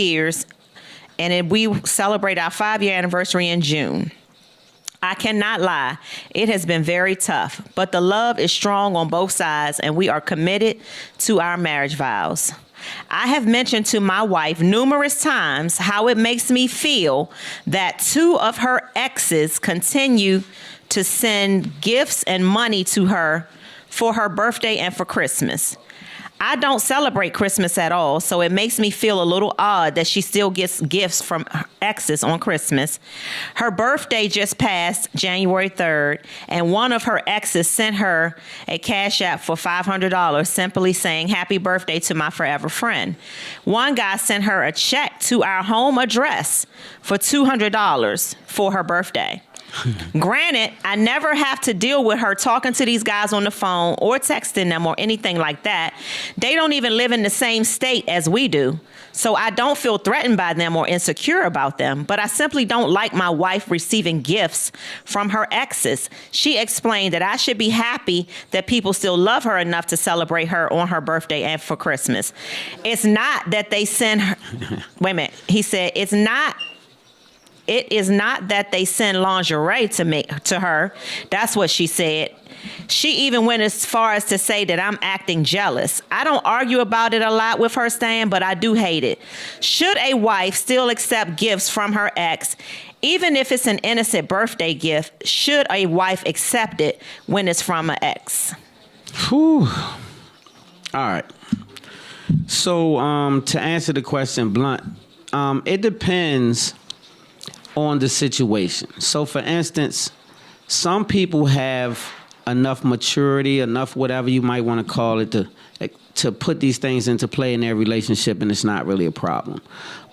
years, and we celebrate our 5-year anniversary in June. I cannot lie. It has been very tough, but the love is strong on both sides, and we are committed to our marriage vows. I have mentioned to my wife numerous times how it makes me feel that 2 of her exes continue to send gifts and money to her for her birthday and for Christmas. I don't celebrate Christmas at all, so it makes me feel a little odd that she still gets gifts from her exes on Christmas. Her birthday just passed January 3rd, and one of her exes sent her a cash app for $500, simply saying, "Happy birthday to my forever friend." One guy sent her a check to our home address for $200 for her birthday. Granted, I never have to deal with her talking to these guys on the phone or texting them or anything like that. They don't even live in the same state as we do. So I don't feel threatened by them or insecure about them, but I simply don't like my wife receiving gifts from her exes. She explained that I should be happy that people still love her enough to celebrate her on her birthday and for Christmas. It's not that they send her, wait a minute, he said, it is not that they send lingerie to her. That's what she said. She even went as far as to say that I'm acting jealous. I don't argue about it a lot with her, Stan, but I do hate it. Should a wife still accept gifts from her ex, even if it's an innocent birthday gift? Should a wife accept it when it's from an ex? Whew. All right. So to answer the question blunt, it depends on the situation. So for instance, some people have enough maturity, enough whatever you might want to call it, to put these things into play in their relationship, and it's not really a problem.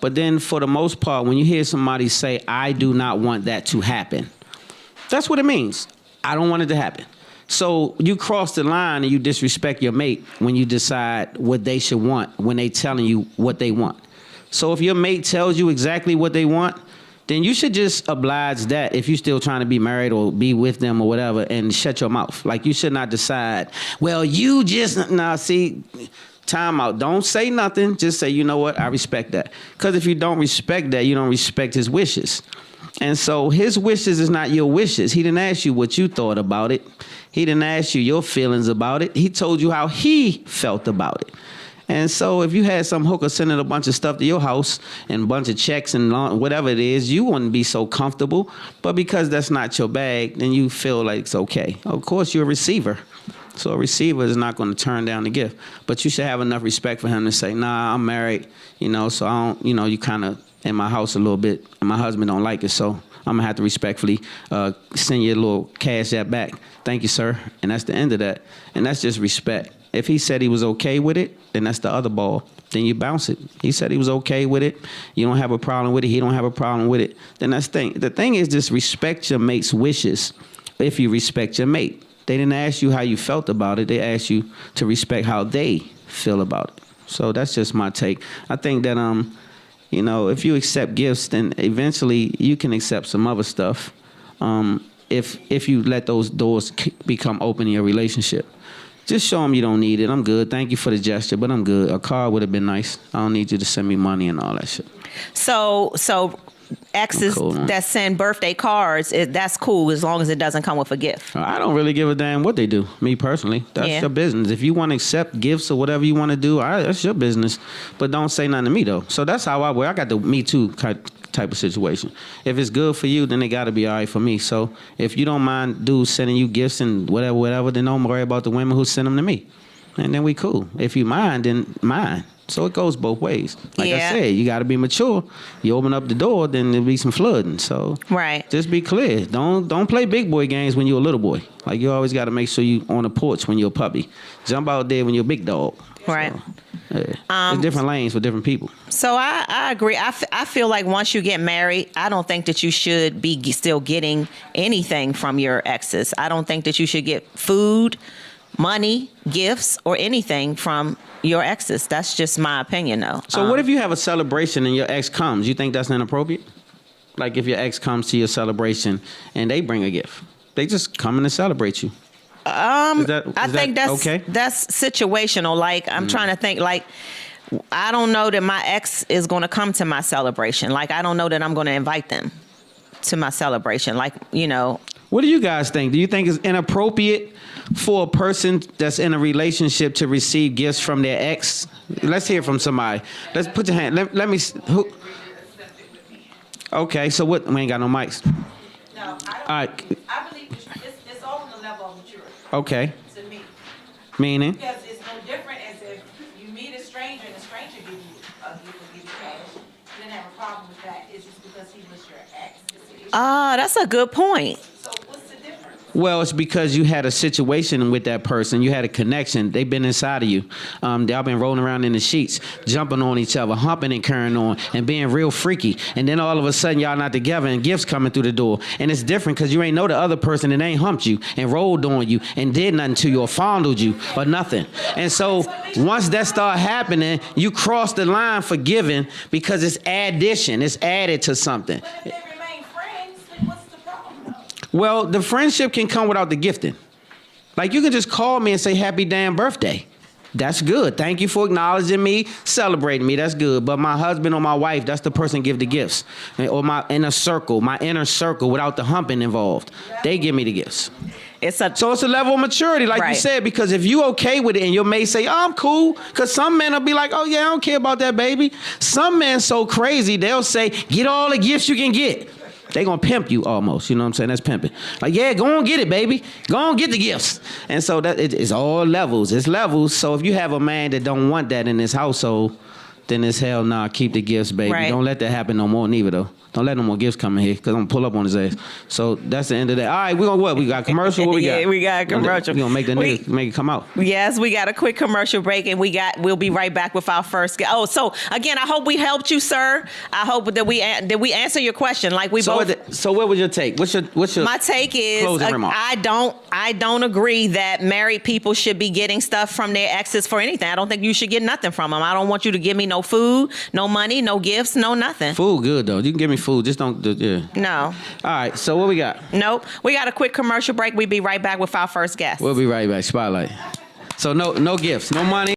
But then for the most part, when you hear somebody say, "I do not want that to happen," that's what it means. I don't want it to happen. So you cross the line and you disrespect your mate when you decide what they should want when they telling you what they want. So if your mate tells you exactly what they want, then you should just oblige that if you're still trying to be married or be with them or whatever, and shut your mouth. Like, you should not decide, well, you just, see, time out. Don't say nothing. Just say, you know what, I respect that. Because if you don't respect that, you don't respect his wishes. And so his wishes is not your wishes. He didn't ask you what you thought about it. He didn't ask you your feelings about it. He told you how he felt about it. And so if you had some hooker sending a bunch of stuff to your house and a bunch of checks and whatever it is, you wouldn't be so comfortable. But because that's not your bag, then you feel like it's okay. Of course, you're a receiver. So a receiver is not going to turn down the gift. But you should have enough respect for him to say, nah, I'm married, so I don't, you kind of in my house a little bit, and my husband don't like it, so I'm going to have to respectfully send you a little cash app back. Thank you, sir. And that's the end of that. And that's just respect. If he said he was okay with it, then that's the other ball. Then you bounce it. He said he was okay with it. You don't have a problem with it. He don't have a problem with it. Then that's the thing. The thing is, just respect your mate's wishes if you respect your mate. They didn't ask you how you felt about it. They asked you to respect how they feel about it. So that's just my take. I think that, if you accept gifts, then eventually you can accept some other stuff if you let those doors become open in your relationship. Just show them you don't need it. I'm good. Thank you for the gesture, but I'm good. A car would have been nice. I don't need you to send me money and all that shit. So exes that send birthday cards, that's cool as long as it doesn't come with a gift. I don't really give a damn what they do, me personally. That's your business. If you want to accept gifts or whatever you want to do, that's your business. But don't say nothing to me, though. So that's how I work. I got the Me Too type of situation. If it's good for you, then it got to be all right for me. So if you don't mind dudes sending you gifts and whatever, then don't worry about the women who send them to me. And then we cool. If you mind, then mind. So it goes both ways. Like I said, you got to be mature. You open up the door, then there'll be some flooding. So just be clear. Don't play big boy games when you're a little boy. Like, you always got to make sure you on the porch when you're a puppy. Jump out there when you're a big dog. Right. So, there's different lanes for different people. So I agree. I feel like once you get married, I don't think that you should be still getting anything from your exes. I don't think that you should get food, money, gifts, or anything from your exes. That's just my opinion, though. So what if you have a celebration and your ex comes? You think that's inappropriate? Like, if your ex comes to your celebration and they bring a gift, they just come in to celebrate you. I think that's situational. Like, I'm trying to think, like, I don't know that my ex is going to come to my celebration. Like, I don't know that I'm going to invite them to my celebration. Like, you know. What do you guys think? Do you think it's inappropriate for a person that's in a relationship to receive gifts from their ex? Let's hear from somebody. Let's put your hand. Let me. Who? Okay, so what? We ain't got no mics. No, I don't. All right. I believe it's all on the level of maturity. Okay. To me, Meaning? because it's no different as if you meet a stranger and a stranger gives you a gift or give you cash. You didn't have a problem with that. It's just because he was your ex. It's an issue. That's a good point. So what's the difference? Well, it's because you had a situation with that person. You had a connection. They've been inside of you. Y'all been rolling around in the sheets, jumping on each other, humping and carrying on, and being real freaky. And then all of a sudden, y'all not together, and gifts coming through the door. And it's different because you ain't know the other person that ain't humped you and rolled on you and did nothing to you or fondled you or nothing. And so once that start happening, you cross the line for giving because it's addition. It's added to something. But if they remain friends, then what's the problem though? Well, the friendship can come without the gifting. Like, you can just call me and say, happy damn birthday. That's good. Thank you for acknowledging me, celebrating me. That's good. But my husband or my wife, that's the person give the gifts. Or my inner circle without the humping involved. They give me the gifts. So it's a level of maturity, like you said, because if you okay with it and your mate say, oh, I'm cool, because some men will be like, oh, yeah, I don't care about that, baby. Some men so crazy, they'll say, get all the gifts you can get. They gonna pimp you almost, you know what I'm saying? That's pimping. Like, yeah, go on get it, baby. Go on get the gifts. And so that it's all levels. It's levels. So if you have a man that don't want that in his household, then it's hell nah, keep the gifts, baby. Right. Don't let that happen no more neither though. Don't let no more gifts come in here, because I'm going to pull up on his ass. So that's the end of that. All right, we're going to what? We got commercial? What we got? Yeah, we got a commercial. We're going to make the niggas make it come out. Yes, we got a quick commercial break, and we'll be right back with our first guest. Oh, so again, I hope we helped you, sir. I hope that we answer your question. Like we both. So what was your take? What's your My take is closing remark? I don't agree that married people should be getting stuff from their exes for anything. I don't think you should get nothing from them. I don't want you to give me no food, no money, no gifts, no nothing. Food good though. You can give me food. Just don't. Yeah. No. All right. So what we got? Nope. We got a quick commercial break. We'll be right back with our first guest. We'll be right back. Spotlight. So no gifts, no money.